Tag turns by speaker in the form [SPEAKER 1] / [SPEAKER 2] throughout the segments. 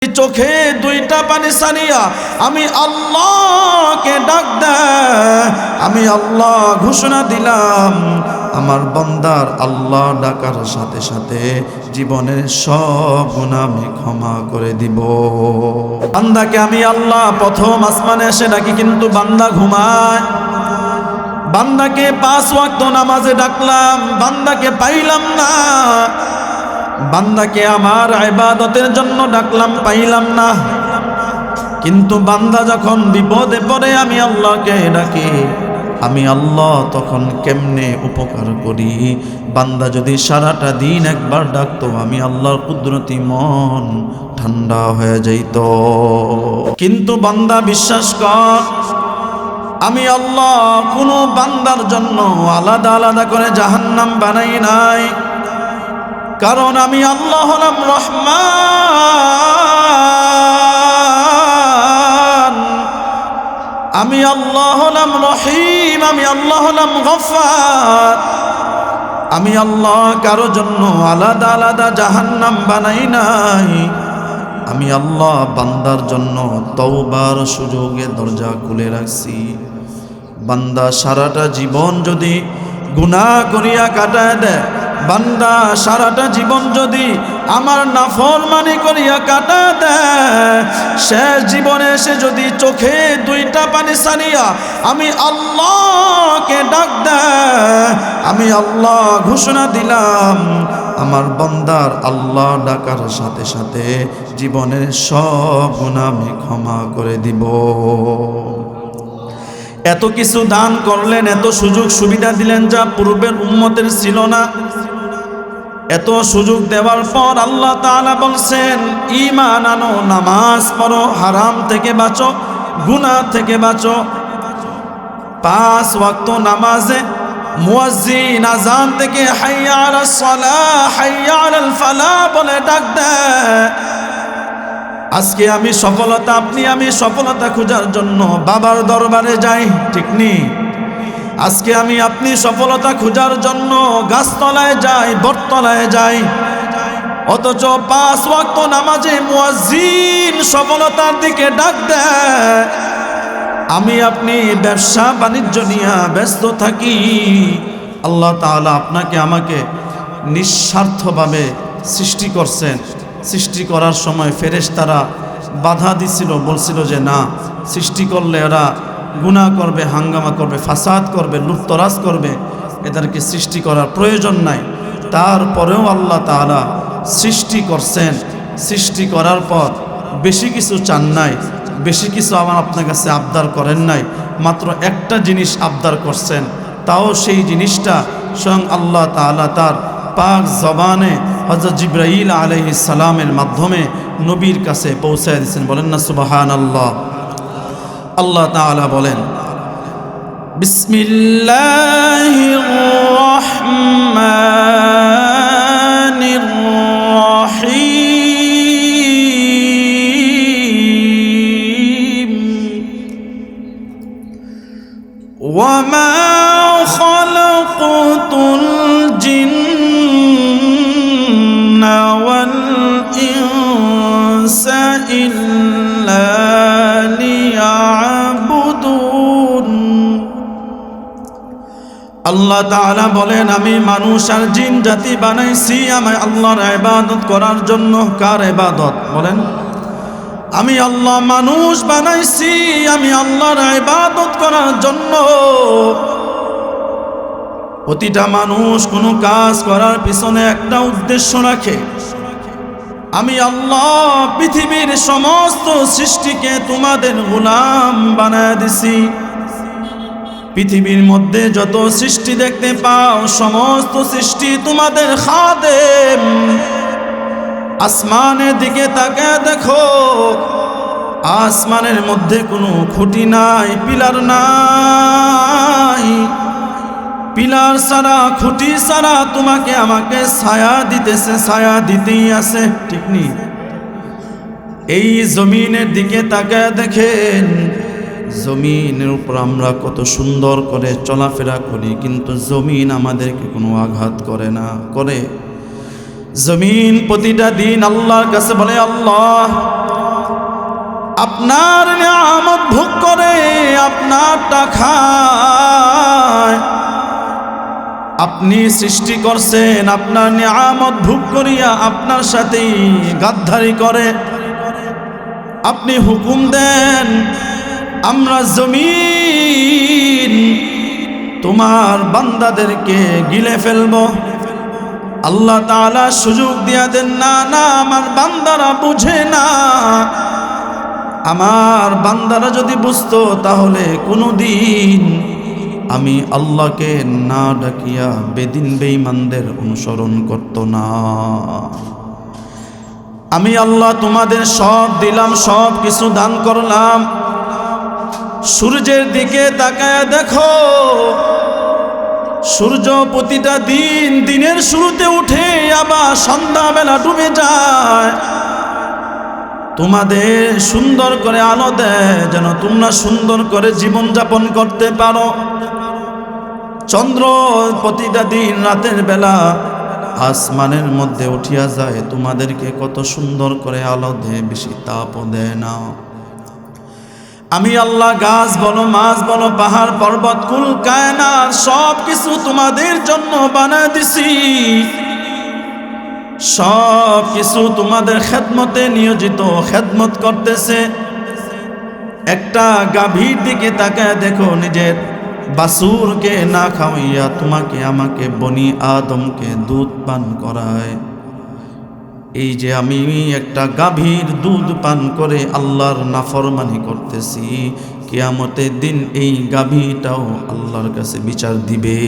[SPEAKER 1] চোখে দুইটা পানি সানিয়া আমি আল্লাহকে ডাক দেয়, আমি আল্লাহ ঘোষণা দিলাম আমার বান্দার আল্লাহ ডাকার সাথে সাথে জীবনের সব গুনাহ আমি ক্ষমা করে দিব। বান্দাকে আমি আল্লাহ প্রথম আসমানে এসে ডাকি, কিন্তু বান্দা ঘুমায়। বান্দাকে 5 ওয়াক্ত নামাজে ডাকলাম, বান্দাকে পাইলাম না। বান্দাকে আমার ইবাদতের জন্য ডাকলাম, পাইলাম না। কিন্তু বান্দা যখন বিপদে পড়ে আমি আল্লাহকে ডাকি, আমি আল্লাহ তখন কেমনে উপকার করি। বান্দা যদি সারাটা দিন একবার ডাকতো, আমি আল্লাহর কুদরতি মন ঠান্ডা হয়ে যাইত। কিন্তু বান্দা বিশ্বাস কর, আমি আল্লাহ কোনো বান্দার জন্য আলাদা আলাদা করে জাহান্নাম বানাই নাই। কারণ আমি আল্লাহ হলাম রহমান, আমি আল্লাহ হলাম রহিম, আমি আল্লাহ হলাম গফফার। আমি আল্লাহ কারো জন্য আলাদা আলাদা জাহান্নাম বানাই নাই। আমি আল্লাহ বান্দার জন্য তওবার সুযোগে দরজা খুলে রাখছি। বান্দা সারাটা জীবন যদি গুনাহ করিয়া কাটায় দেয়, বান্দা সারাটা জীবন যদি আমার নাফরমানি করিয়া কাটা দেয়, শেষ জীবনে এসে যদি চোখে দুইটা পানি সানিয়া আমি আল্লাহকে ডাক দেয়, আমি আল্লাহ ঘোষণা দিলাম আমার বান্দার আল্লাহ ডাকার সাথে সাথে জীবনের সব গুনাহ আমি ক্ষমা করে দিব। এত কিছু দান করলেন, এত সুযোগ সুবিধা দিলেন যা পূর্বের উম্মতের ছিল না। এত সুযোগ দেওয়ার পর আল্লাহ তাআলা বলছেন, ঈমান আনো, নামাজ পড়ো, হারাম থেকে বাঁচো, গুনাহ থেকে বাঁচো। 5 ওয়াক্ত নামাজে মুয়াজ্জিন আযান থেকে হাইয়া আলাস সালাহ, হাইয়া আলাল ফালাহ বলে ডাক দেয়। আজকে আমি সফলতা, আমি সফলতা খোঁজার জন্য বাবার দরবারে যাই, ঠিক নেই? আজকে আপনি সফলতা খোঁজার জন্য গাছতলায় যাই, বটতলায় যাই। অথচ 5 ওয়াক্ত নামাজে মুয়াজ্জিন সফলতার দিকে ডাক দেয়। আপনি ব্যবসা বাণিজ্য নিয়ে ব্যস্ত থাকি। আল্লাহ তাআলা আপনাকে আমাকে নিঃস্বার্থভাবে সৃষ্টি করছেন। সৃষ্টি করার সময় ফেরেশতারা বাধা দিছিল, বলছিল যে না, সৃষ্টি করলে এরা গুনাহ করবে, হাঙ্গামা করবে, ফাসাদ করবে, লুটতরাজ করবে, এদেরকে সৃষ্টি করার প্রয়োজন নাই। তারপরেও আল্লাহ তাআলা সৃষ্টি করছেন। সৃষ্টি করার পর বেশি কিছু চান নাই, বেশি কিছু আপনার কাছে আবদার করেন নাই। মাত্র একটা জিনিস আবদার করছেন, তাও সেই জিনিসটা স্বয়ং আল্লাহ তাআলা তার পাক জবানে হযরত জিবরাইল আলাইহিস সালামের মাধ্যমে নবীর কাছে পৌঁছায় দিয়েছেন। বলেন না সুবহানাল্লাহ। আল্লাহ তাআলা বলেন, বিসমিল্লাহির রহমানির রহিম, ওয়া মা খালাকতুল জিন্না ওয়াল ইনসা ইল্লা আল্লাহ তাআলা বলেন, আমি মানুষ আর জিন জাতি বানাইছি আমি আল্লাহর ইবাদত করার জন্য। কার ইবাদত? বলেন, আমি আল্লাহ মানুষ বানাইছি আমি আল্লাহর ইবাদত করার জন্য। প্রতিটা মানুষ কোনো কাজ করার পিছনে একটা উদ্দেশ্য রাখে। আমি আল্লাহ পৃথিবীর সমস্ত সৃষ্টিকে তোমাদের গোলাম বানায় দিছি। পৃথিবীর মধ্যে যত সৃষ্টি দেখতে পাও, সমস্ত সৃষ্টি তোমাদের খাদেম। আসমানের দিকে তাকিয়ে দেখো, আসমানের মধ্যে কোনো খুঁটি নাই, পিলার নাই। পিলার ছাড়া, খুঁটি ছাড়া তোমাকে আমাকে ছায়া দিতেছে, ছায়া দিতেই আছে, ঠিক নেই? এই জমিনের দিকে তাকিয়ে দেখেন, জমিনের উপর আমরা কত সুন্দর করে চলাফেরা করি, কিন্তু জমিন আমাদেরকে কোনো আঘাত করে না। করে জমিন প্রতিটা দিন আল্লাহর কাছে বলে, আল্লাহ আপনার নিয়ামত ভোগ করে আপনারটা খায়। আপনি সৃষ্টি করছেন, আপনার নিয়ামত ভোগ করিয়া আপনার সাথেই গাদ্দারি করে। আপনি হুকুম দেন আমরা জমিন তোমার বান্দাদেরকে গিলে ফেলব। আল্লাহ তাআলা সুযোগ দিয়া দেন, না না, আমার বান্দারা বুঝে না। আমার বান্দারা যদি বুঝতো তাহলে কোনোদিন আমি আল্লাহকে না ডাকিয়া বেদিন বেঈমানদের অনুসরণ করত না। আমি আল্লাহ তোমাদের সব দিলাম, সব কিছু দান করলাম। সূর্যের দিকে তাকায় দেখো, সূর্য প্রতিটা দিন দিনের শুরুতে উঠে আবার সন্ধ্যাবেলা ডুবে যায়। তোমাদের সুন্দর করে আলো দেয় যেন তোমরা সুন্দর করে জীবন যাপন করতে পারো। চন্দ্র প্রতিটা দিন রাতের বেলা আসমানের মধ্যে উঠিয়া যায়, তোমাদেরকে কত সুন্দর করে আলো দেয়, বেশি তাপও দেয় না। আমি আল্লাহ গাছ বলো, মাছ বলো, পাহাড় পর্বত, কুল কায়নাত সব কিছু তোমাদের জন্য বানায় দিছি। সব কিছু তোমাদের খেদমতে নিয়োজিত, খেদমত করতেছে। একটা গাভীর দিকে তাকায় দেখো, নিজের বাছুরকে না খাওয়াইয়া তোমাকে আমাকে বনি আদমকে দুধ পান করায়। এই যে আমি একটা গাভীর দুধ পান করে আল্লাহর নাফরমানি করতেছি, কিয়ামতের দিন এই গাভীটাও আল্লাহর কাছে বিচার দিবে,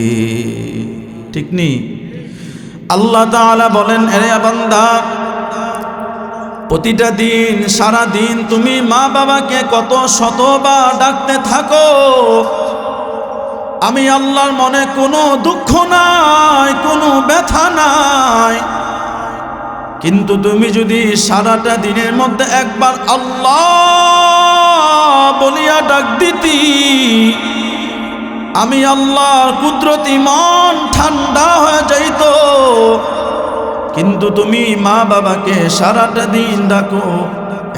[SPEAKER 1] ঠিক নেই? আল্লাহ তাআলা বলেন, এরে বান্দা, প্রতিটা দিন সারা দিন তুমি মা বাবাকে কত শতবার ডাকতে থাকো। আমি আল্লাহর মনে কোনো দুঃখ নাই, কোনো ব্যথা নাই। কিন্তু তুমি যদি সারাটা দিনের মধ্যে একবার আল্লাহ বলিয়া ডাক দিতি, আমি আল্লাহর কুদরতি মন ঠান্ডা হয়ে যাইত। কিন্তু তুমি মা বাবাকে সারাটা দিন ডাকো,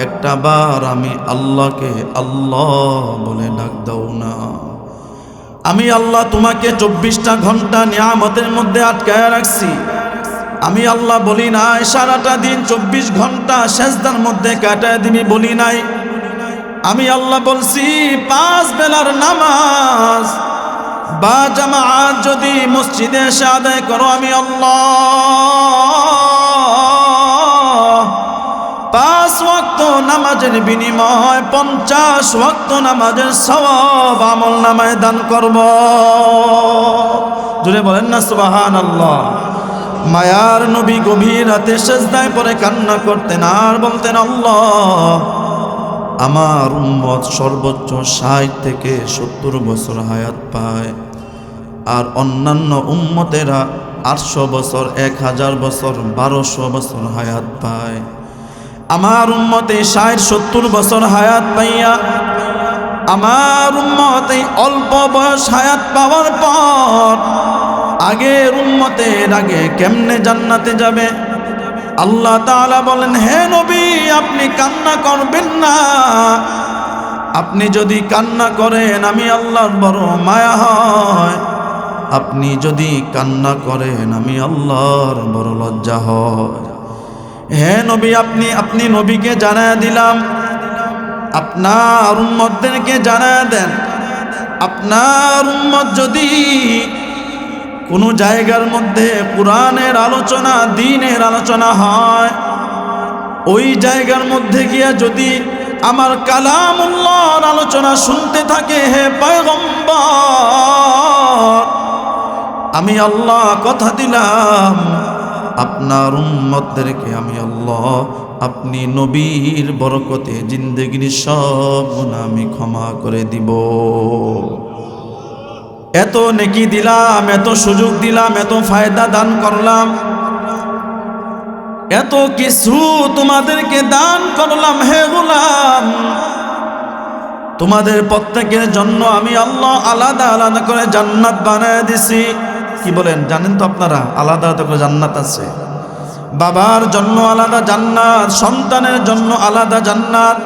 [SPEAKER 1] একটা বার আমি আল্লাহকে আল্লাহ বলে ডাক দাও না। আমি আল্লাহ তোমাকে 24টা ঘন্টা নিয়ামতের মধ্যে আটকায় রাখছি। আমি আল্লাহ বলি নাই সারাটা দিন 24 ঘন্টা সেজদার মধ্যে কাটায় দিবি, বলি নাই। আমি আল্লাহ বলছি 5 বেলার নামাজ বা জামাত যদি মসজিদে এসে আদায় করো, আমি আল্লাহ 5 ওয়াক্ত নামাজের বিনিময় 50 ওয়াক্ত নামাজের সওয়াব আমল নামায় দান করব। জোরে বলেন না সুবহানাল্লাহ। মায়ার নবী গভীর রাতে সেজদায় পড়ে কান্না করতেন আর বলতেন, আল্লাহ আমার উম্মত সর্বোচ্চ 60 থেকে 70 বছর হায়াত পায়, আর অন্যান্য উম্মতেরা 800 বছর, 1000 বছর, 1200 বছর হায়াত পায়। আমার উম্মতে 60-70 বছর হায়াত পাইয়া আমার উম্মতে অল্প বয়স হায়াত পাওয়ার পর আগের উম্মতের আগে কেমনে জান্নাতে যাবে? আল্লাহ তাআলা বলেন, হে নবী আপনি কান্না করবেন না। আপনি যদি কান্না করেন আমি আল্লাহর বড় মায়া হয়। আপনি যদি কান্না করেন আমি আল্লাহর বড় লজ্জা হয়। হে নবী আপনি নবীকে জানায় দিলাম, আপনার উম্মতদেরকে জানায় দেন, আপনার উম্মত যদি কোনো জায়গার মধ্যে কোরআনের আলোচনা, দ্বীনের আলোচনা হয়, ওই জায়গার মধ্যে গিয়া যদি আমার কালামুল্লাহর আলোচনা শুনতে থাকে, হে পয়গম্বর আমি আল্লাহ কথা দিলাম আপনার উম্মতদেরকে আমি আল্লাহ আপনি নবীর বরকতে জিন্দেগির সব গুনাহ আমি ক্ষমা করে দিব। এত নেকি দিলাম, এত সুযোগ দিলাম, এত ফায়দা দান করলাম, এত কিছু তোমাদেরকে দান করলাম। হে গোলাম, তোমাদের প্রত্যেকের জন্য আমি আল্লাহ আলাদা আলাদা করে জান্নাত বানায় দিছি। কি বলেন, জানেন তো আপনারা আলাদা আলাদা করে জান্নাত আছে। বাবার জন্য আলাদা জান্নাত, সন্তানের জন্য আলাদা জান্নাত,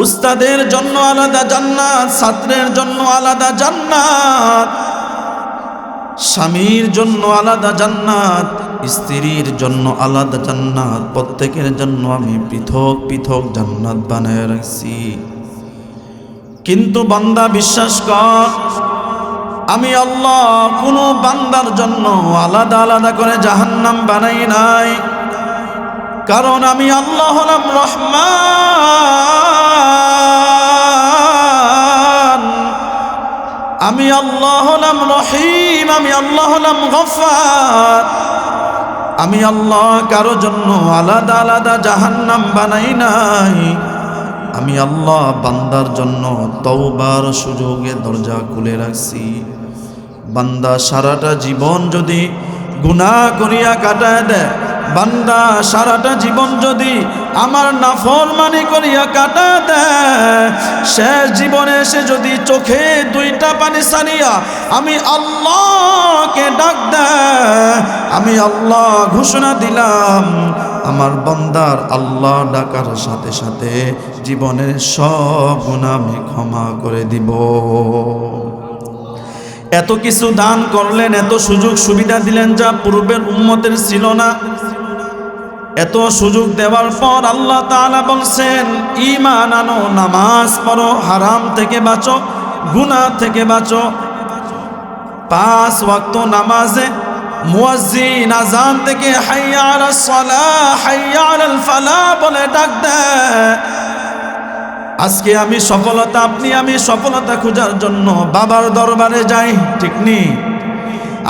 [SPEAKER 1] উস্তাদের জন্য আলাদা জান্নাত, ছাত্রের জন্য আলাদা জান্নাত, স্বামীর জন্য আলাদা জান্নাত, স্ত্রীর জন্য আলাদা জান্নাত, প্রত্যেকের জন্য আমি পৃথক পৃথক জান্নাত বানায় রাখছি। কিন্তু বান্দা বিশ্বাস কর, আমি আল্লাহ কোনো বান্দার জন্য আলাদা আলাদা করে জাহান্নাম বানাই নাই। কারণ আমি আল্লাহ হলাম রহমান, আমি আল্লাহ হলাম রহিম, আমি আল্লাহ হলাম গফফার। আমি আল্লাহ কারো জন্য আলাদা আলাদা জাহান্নাম বানাই নাই। আমি আল্লাহ বান্দার জন্য তওবার সুযোগে দরজা খুলে রাখছি। বান্দা সারাটা জীবন যদি গুনাহ করিয়া কাটায় দেয়, বান্দা সারাটা জীবন যদি আমার নাফরমানি করিয়া কাটা দেয়, শেষ জীবনে এসে যদি চোখে দুইটা পানি ছাড়িয়া আমি আল্লাহকে ডাক দেয়, আমি আল্লাহ ঘোষণা দিলাম আমার বান্দার আল্লাহ ডাকার সাথে সাথে জীবনের সব গুনাহ আমি ক্ষমা করে দিব। এত কিছু দান করলেন, এত সুযোগ সুবিধা দিলেন যা পূর্বের উম্মতের ছিল না। এত সুযোগ দেওয়ার পর আল্লাহ তাআলা বলছেন, ঈমান আনো, নামাজ পড়ো, হারাম থেকে বাঁচো, গুনাহ থেকে বাঁচো। 5 ওয়াক্ত নামাজে মুয়াজ্জিন আযান থেকে হাইয়া আলাস সালাহ, হাইয়া আলাল ফালাহ বলে ডাক দেয়। আজকে আমি সফলতা, আমি সফলতা খোঁজার জন্য বাবার দরবারে যাই, ঠিক নেই?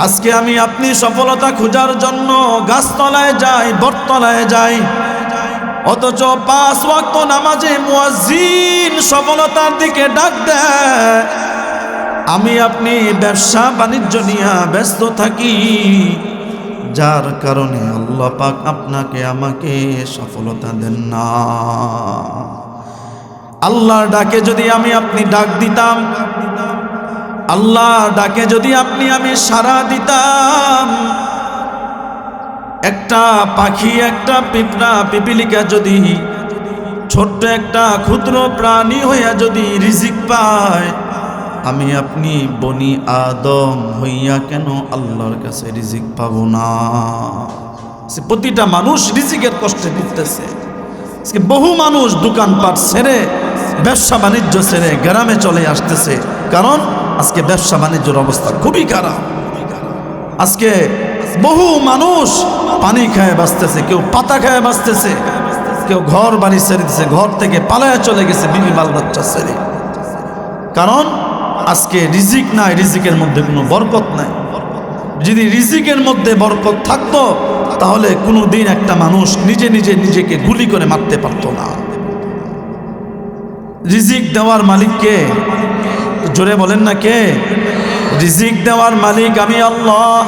[SPEAKER 1] আজকে আপনি সফলতা খোঁজার জন্য গাছতলায় যাই, বটতলায় যাই, অথচ 5 ওয়াক্ত নামাজে মুয়াজ্জিন সফলতার দিকে ডাক দেয়। আপনি ব্যবসা বাণিজ্য নিয়ে ব্যস্ত থাকি, যার কারণে আল্লাহ পাক আপনাকে আমাকে সফলতা দেন না। আল্লাহর ডাকে যদি আপনি ডাক দিতাম, আল্লাহর ডাকে যদি আমি সাড়া দিতাম, একটা পাখি, একটা পিঁপড়া, পিপিলিকা যদি ছোট্ট একটা ক্ষুদ্র প্রাণী হইয়া যদি রিজিক পায়, আপনি বনি আদম হইয়া কেন আল্লাহর কাছে রিজিক পাবো না? প্রতিটা মানুষ রিজিকের কষ্টে ঘুরতেছে। বহু মানুষ দোকানপাট ছেড়ে, ব্যবসা বাণিজ্য ছেড়ে গ্রামে চলে আসতেছে, কারণ আজকে ব্যবসা বাণিজ্যের অবস্থা খুবই খারাপ। আজকে বহু মানুষ পানি খায় বাঁচতেছে, কেউ পাতা খায় বাঁচতেছে, কেউ ঘর বাড়ি ছেড়ে দিচ্ছে, ঘর থেকে পালায় চলে গেছে বিবি বাল বাচ্চা ছেড়ে। কারণ আজকে রিজিক নাই, রিজিকের মধ্যে কোনো বরকত নাই। যদি রিজিকের মধ্যে বরকত থাকতো, তাহলে কোনো দিন একটা মানুষ নিজেকে গুলি করে মারতে পারত না। রিজিক দেওয়ার মালিক কে? জোরে বলেন না কে? রিজিক দেওয়ার মালিক আমি আল্লাহ।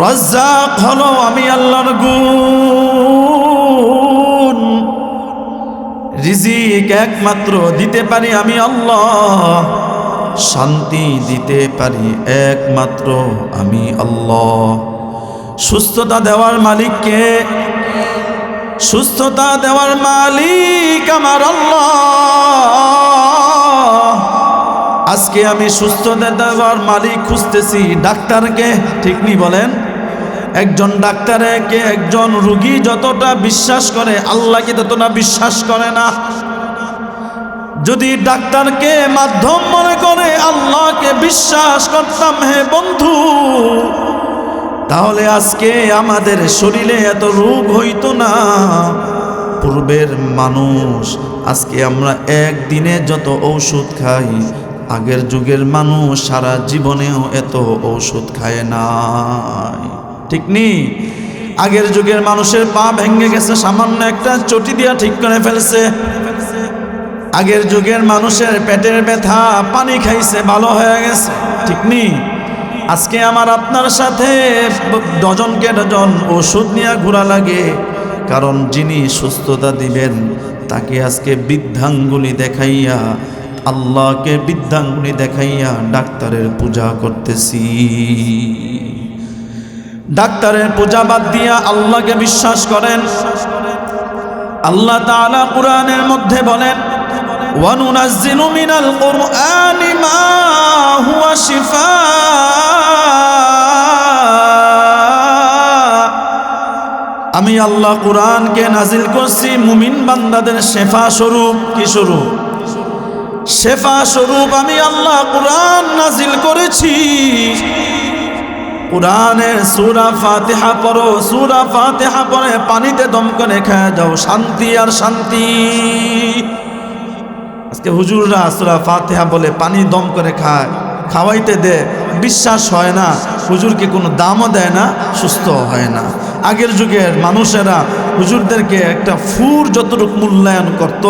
[SPEAKER 1] রাজ্জাক হলো আমি আল্লাহর গুণ। রিজিক একমাত্র দিতে পারি আমি আল্লাহ, শান্তি দিতে পারি একমাত্র আমি আল্লাহ। সুস্থতা দেওয়ার মালিক কে? সুস্থতা দেওয়ার মালিক আমার আল্লাহ। আজকে আমি সুস্থতা দেওয়ার মালিক খুঁজতেছি ডাক্তারকে, ঠিক নি বলেন? একজন ডাক্তারকে একজন রোগী যতটা বিশ্বাস করে, আল্লাহকে ততটা বিশ্বাস করে না। যদি ডাক্তারকে মাধ্যম মনে করে আল্লাহকে বিশ্বাস করতাম হে বন্ধু, তাহলে আজকে আমাদের শরীরে এত রোগ হইতো না। পূর্বের মানুষ, আজকে আমরা একদিনে যত ঔষধ খাই, আগের যুগের মানুষ সারা জীবনেও এত ঔষধ খায় নাই, ঠিক নি? আগের যুগের মানুষের পা ভেঙে গেছে, সামান্য একটা চটি দিয়া ঠিক করে ফেলছে। আগের যুগের মানুষের পেটের ব্যথা পানি খাইছে, ভালো হয়ে গেছে, ঠিক নি? আজকে আমার আপনার সাথে ডজনকে ডজন ওষুধ নিয়ে ঘোরা লাগে, কারণ যিনি সুস্থতা দিবেন তাকে আজকে বৃদ্ধাঙ্গুলি দেখাইয়া, আল্লাহকে বৃদ্ধাঙ্গুলি দেখাইয়া ডাক্তারের পূজা করতেছি। ডাক্তারের পূজা বাদ দিয়া আল্লাহকে বিশ্বাস করেন। আল্লাহ তাআলা কুরআনের মধ্যে বলেন, ওয়ানুনাজ্জিলু মিনাল কুরআনি মা হুয়া শিফা। আমি আল্লাহ কুরআনকে নাজিল করছি মুমিন বান্দাদের শেফা স্বরূপ। কি স্বরূপ? শেফা স্বরূপ আমি আল্লাহ কুরআন নাজিল করেছি। কুরআনের সূরা ফাতিহা পড়ো, সূরা ফাতিহা পড়ে পানিতে দম করে খেয়ে যাও, শান্তি আর শান্তি। আজকে হুজুররা সূরা ফাতিহা বলে পানি দম করে খায়, খাওয়াইতে দে, বিশ্বাস হয় না, হুজুরকে কোনো দামও দেয় না, সুস্থ হয় না। আগের যুগের মানুষেরা হুজুরদেরকে একটা ফুর যতটুকু মূল্যায়ন করত,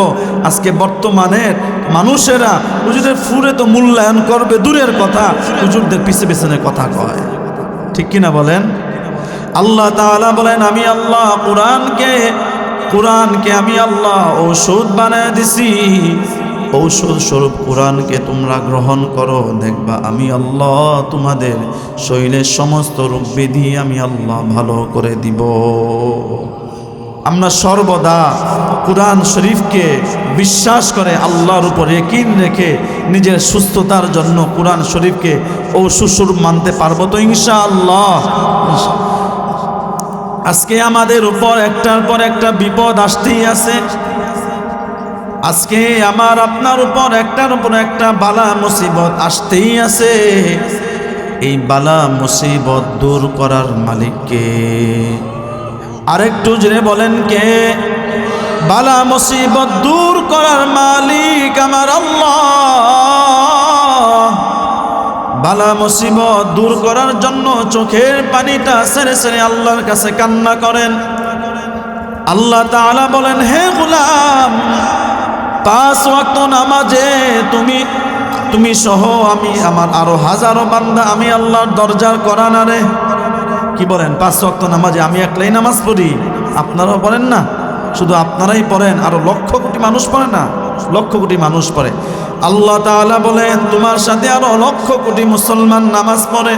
[SPEAKER 1] আজকে বর্তমানের মানুষেরা হুজুরের ফুরে তো মূল্যায়ন করবে দূরের কথা, হুজুরদের পিছে পিছনে কথা কয়। ঠিক কিনা বলেন? আল্লাহ তাআলা বলেন, আমি আল্লাহ কুরআনকে আমি আল্লাহ ঔষধ বানায় দিছি। ঔষধ স্বরূপ কুরআনকে তোমরা গ্রহণ করো, দেখবা আমি আল্লাহ তোমাদের শরীরের সমস্ত রোগ ব্যাধি আমি আল্লাহ ভালো করে দিব। আমরা সর্বদা কুরআন শরীফকে বিশ্বাস করে আল্লাহর উপর ইয়াকিন রেখে নিজের সুস্থতার জন্য কুরআন শরীফকে ঔষধ স্বরূপ মানতে পারবো তো ইনশাআল্লাহ। আজকে আমাদের উপর একটার পর একটা বিপদ আসতেই আছে। আজকে আমার আপনার উপর একটার উপর একটা বালা মুসিবত আসতেই আছে। এই বালা মুসিবত দূর করার মালিক কে? আরেকটু জোরে বলেন কে? বালা মুসিবত দূর করার মালিক আমার আল্লাহ। বালা মুসিবত দূর করার জন্য চোখের পানিটা ছেড়ে ছেড়ে আল্লাহর কাছে কান্না করেন। আল্লাহ তাআলা বলেন, হে গোলাম, 5 ওয়াক্ত নামাজে তুমি সহ আমি আমার আরো হাজারো বান্দা আমি আল্লাহর দরজার করানারে। কি বলেন? 5 ওয়াক্ত নামাজে আমি একলাই নামাজ পড়ি, আপনারাও পড়েন না? শুধু আপনারাই পড়েন, আরো লক্ষ কোটি মানুষ পড়ে না? লক্ষ কোটি মানুষ পড়ে। আল্লাহ তাআলা বলেন, তোমার সাথে আরো লক্ষ কোটি মুসলমান নামাজ পড়ে,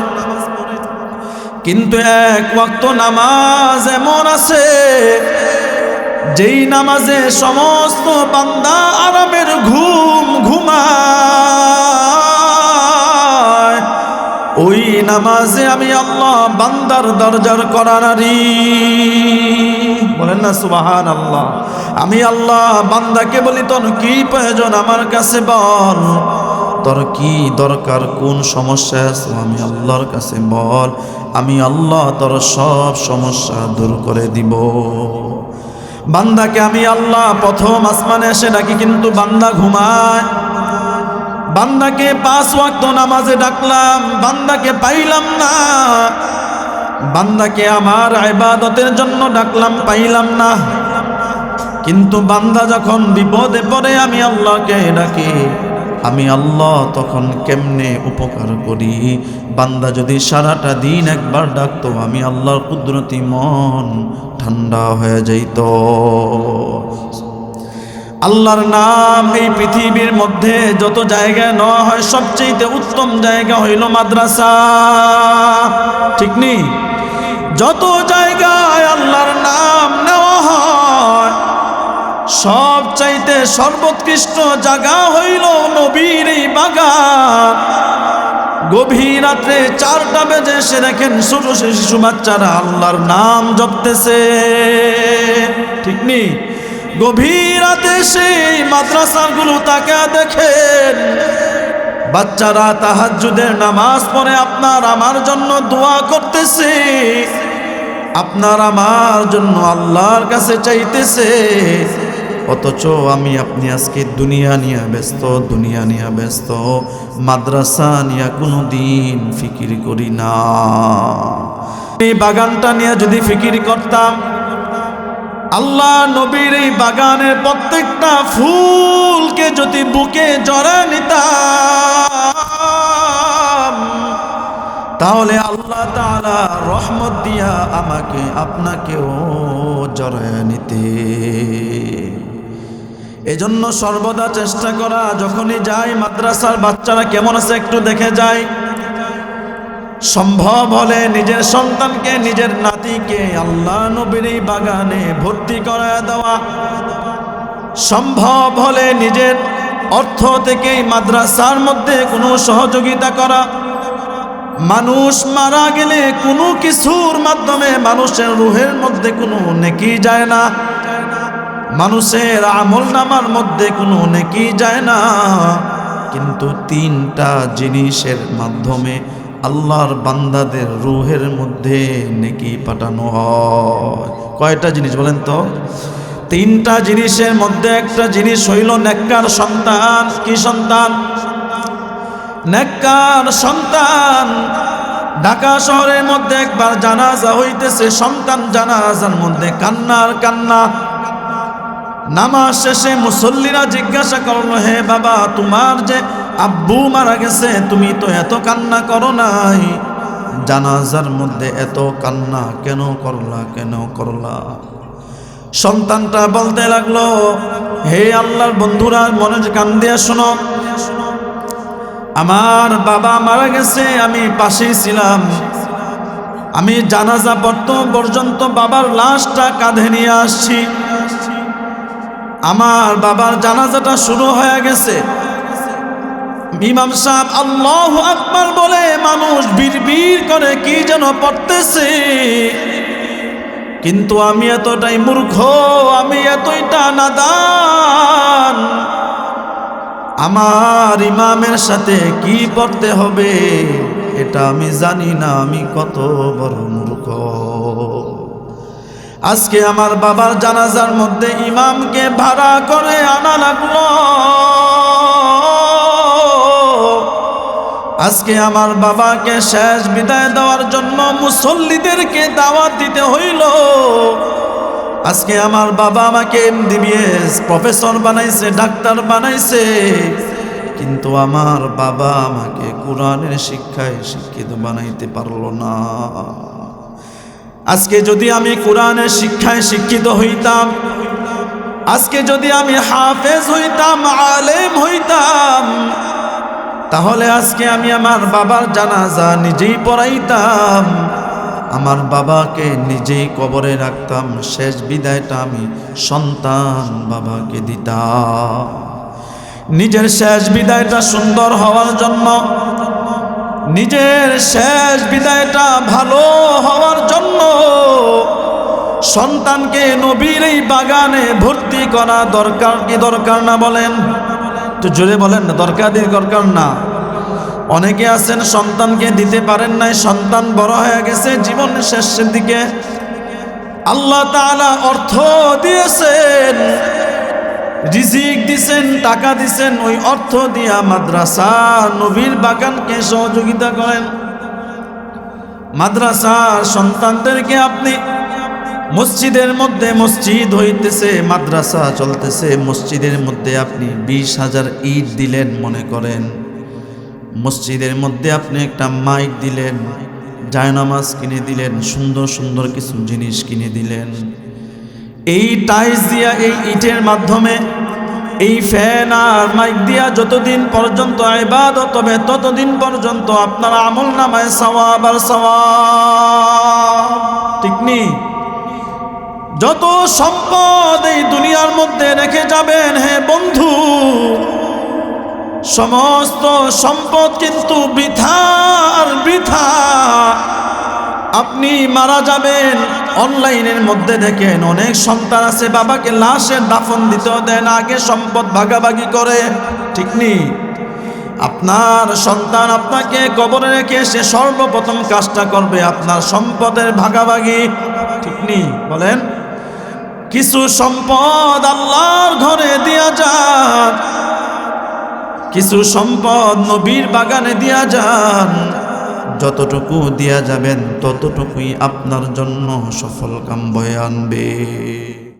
[SPEAKER 1] কিন্তু 1 ওয়াক্ত নামাজ এমন আছে যেই নামাজে সমস্ত বান্দা আরামের ঘুম ঘুমায়। ওই নামাজে আমি আল্লাহ বান্দার দরজার করানারি। বলেন না সুবহানাল্লাহ। আমি আল্লাহ বান্দাকে বলি, তোর কি প্রয়োজন আমার কাছে বল, তোর কি দরকার, কোন সমস্যা আছে আমি আল্লাহর কাছে বল, আমি আল্লাহ তোর সব সমস্যা দূর করে দিব। বান্দাকে আমি আল্লাহ প্রথম আসমানে এসে ডাকি, কিন্তু বান্দা ঘুমায়। বান্দাকে 5 ওয়াক্ত নামাজে ডাকলাম, বান্দাকে পাইলাম না। বান্দাকে আমার ইবাদতের জন্য ডাকলাম, পাইলাম না। কিন্তু বান্দা যখন বিপদে পড়ে আমি আল্লাহকে ডাকি, আমি আল্লাহ তখন কেমনে উপকার করি। বান্দা যদি সারাটা দিন একবার ডাকতো, আমি আল্লাহর কুদরতি মন ঠান্ডা হয়ে যাইত। আল্লাহর নাম এই পৃথিবীর মধ্যে যত জায়গায় নেওয়া হয়, সবচেয়ে উত্তম জায়গা হইল মাদ্রাসা। ঠিক নেই? যত জায়গায় আল্লাহর নাম নেওয়া হয়, সবচাইতে সর্বোৎকৃষ্ট জায়গা হইল নবীর এই বাগান। গভীর রাত্রে 4টা বেজে এসে দেখেন ছোট শিশু বাচ্চারা আল্লাহর নাম জপতেছে। ঠিক নেই? গভীর রাতে সেই মাদ্রাসাগুলো তাকে দেখেন, বাচ্চারা তাহাজ্জুদের নামাজ পড়ে আপনার আমার জন্য দোয়া করতেছে, আপনার আমার জন্য আল্লাহর কাছে চাইতেছে। অথচ আমি আপনি আজকে দুনিয়া নিয়ে ব্যস্ত, মাদ্রাসা নিয়ে কোনো দিন ফিকির করি না। এই বাগানটা নিয়ে যদি ফিকির করতাম, আল্লাহ নবীর এই বাগানের প্রত্যেকটা ফুলকে যদি বুকে জড়ায় নিতাম, তাহলে আল্লাহ তাআলা রহমত দিয়া আমাকে আপনাকেও জড়ায় নিতে। এজন্য সর্বদা চেষ্টা করা, যখনই যাই মাদ্রাসার বাচ্চারা কেমন আছে একটু দেখে যাই। সম্ভব হলে নিজের সন্তানকে, নিজের নাতিকে আল্লাহ নবীর এই বাগানে ভর্তি করায় দেওয়া, সম্ভব হলে নিজের অর্থ থেকে মাদ্রাসার মধ্যে কোনো সহযোগিতা করা। মানুষ মারা গেলে কোনো কিছুর মাধ্যমে মানুষের রুহের মধ্যে কোনো নেকি যায় না, মানুষের আমল নামার মধ্যে কোনো নেকি যায় না, কিন্তু তিনটা জিনিসের মাধ্যমে আল্লাহর বান্দাদের রুহের মধ্যে নেকি পাঠানো হয়। কয়টা জিনিস বলেন তো? তিনটা জিনিসের মধ্যে একটা জিনিস হইল নেককার সন্তান। কি সন্তান? নেককার সন্তান। ঢাকা শহরের মধ্যে একবার জানাজা হইতেছে, সন্তান জানাজার মধ্যে কান্নার কান্না। নামাজ শেষে মুসল্লিরা জিজ্ঞাসা করলো, হে বাবা, তোমার যে আব্বু মারা গেছে, তুমি তো এত কান্না করো নাই, জানাজার মধ্যে এত কান্না কেন করলা? সন্তানটা বলতে লাগলো, হে আল্লাহর বন্ধুরা, মনে কান দিয়ে শোনো, আমার বাবা মারা গেছে, আমি পাশেই ছিলাম, আমি জানাজা পর্যন্ত বাবার লাশটা কাঁধে নিয়ে আসছি। আমার বাবার জানাজাটা শুরু হয়ে গেছে, ইমাম সাহেব আল্লাহু আকবার বলে মানুষ বিড়বিড় করে কি যেন পড়তেছে, কিন্তু আমি এতটাই মূর্খ, আমি এতটা নাদান, আমার ইমামের সাথে কি পড়তে হবে এটা আমি জানি না, আমি কত বড় মূর্খ। আজকে আমার বাবার জানাজার মধ্যে ইমামকে ভাড়া করে আনা লাগলো, আজকে আমার বাবাকে শেষ বিদায় দেওয়ার জন্য মুসল্লিদেরকে দাওয়াত দিতে হইল। আজকে আমার বাবা আমাকে MBBS প্রফেসর বানাইছে, ডাক্তার বানাইছে, কিন্তু আমার বাবা আমাকে কোরআনের শিক্ষায় শিক্ষিত বানাইতে পারলো না। আজকে যদি আমি কোরআনের শিক্ষায় শিক্ষিত হইতাম, আজকে যদি আমি হাফেজ হইতাম, আলেম হইতাম, তাহলে আজকে আমি আমার বাবার জানাজা নিজেই পড়াইতাম, আমার বাবাকে নিজেই কবরে রাখতাম, শেষ বিদায়টা আমি সন্তান বাবাকে দিতাম। নিজের শেষ বিদায়টা সুন্দর হওয়ার জন্য, নিজের শেষ বিদায়টা ভালো হওয়ার জন্য সন্তানকে নবীর এই বাগানে ভর্তি করা দরকার কি দরকার না? বলেন তো, জোরে বলেন না, দরকার না? অনেকে আছেন সন্তানকে দিতে পারেন নাই, সন্তান বড় হয়ে গেছে, জীবনের শেষের দিকে আল্লাহ তাআলা অর্থ দিয়েছেন, রিজিক দিছেন, টাকা দিছেন, ওই অর্থ দিয়া মাদ্রাসা নবীর বাগানকে সহযোগিতা করেন। মাদ্রাসার সন্তানদেরকে আপনি মসজিদের মধ্যে, মসজিদ হইতেছে, মাদ্রাসা চলতেছে, মসজিদের মধ্যে আপনি 20,000 ইট দিলেন মনে করেন, মসজিদের মধ্যে আপনি একটা মাইক দিলেন, জায়নামাজ কিনে দিলেন, সুন্দর সুন্দর কিছু জিনিস কিনে দিলেন, এই টাইলস দিয়া, এই ইটের মাধ্যমে, এই ফ্যান আর মাইক দিয়া যতদিন পর্যন্ত ইবাদত হবে ততদিন পর্যন্ত আপনার আমল নামায় সওয়াব আর সওয়াব। ঠিক নেই? যত সম্পদ এই দুনিয়ার মধ্যে রেখে যাবেন, হে বন্ধু, সমস্ত সম্পদ কিন্তু বৃথা আর বৃথা। আপনি মারা যাবেন, অনলাইনের মধ্যে দেখেন অনেক সন্তান আছে বাবাকে লাশের দাফন দিতেও দেন, আগে সম্পদ ভাগাভাগি করে। ঠিক নেই? আপনার সন্তান আপনাকে কবরে রেখে সে সর্বপ্রথম কাজটা করবে আপনার সম্পদের ভাগাভাগি। ঠিক নেই? বলেন, কিছু সম্পদ আল্লাহর ঘরে দিয়া যান, কিছু সম্পদ নবীর বাগানে দিয়া যান, যতটুকু দিয়া যাবেন ততটুকুই আপনার জন্য সফল কাম বয়ে আনবে।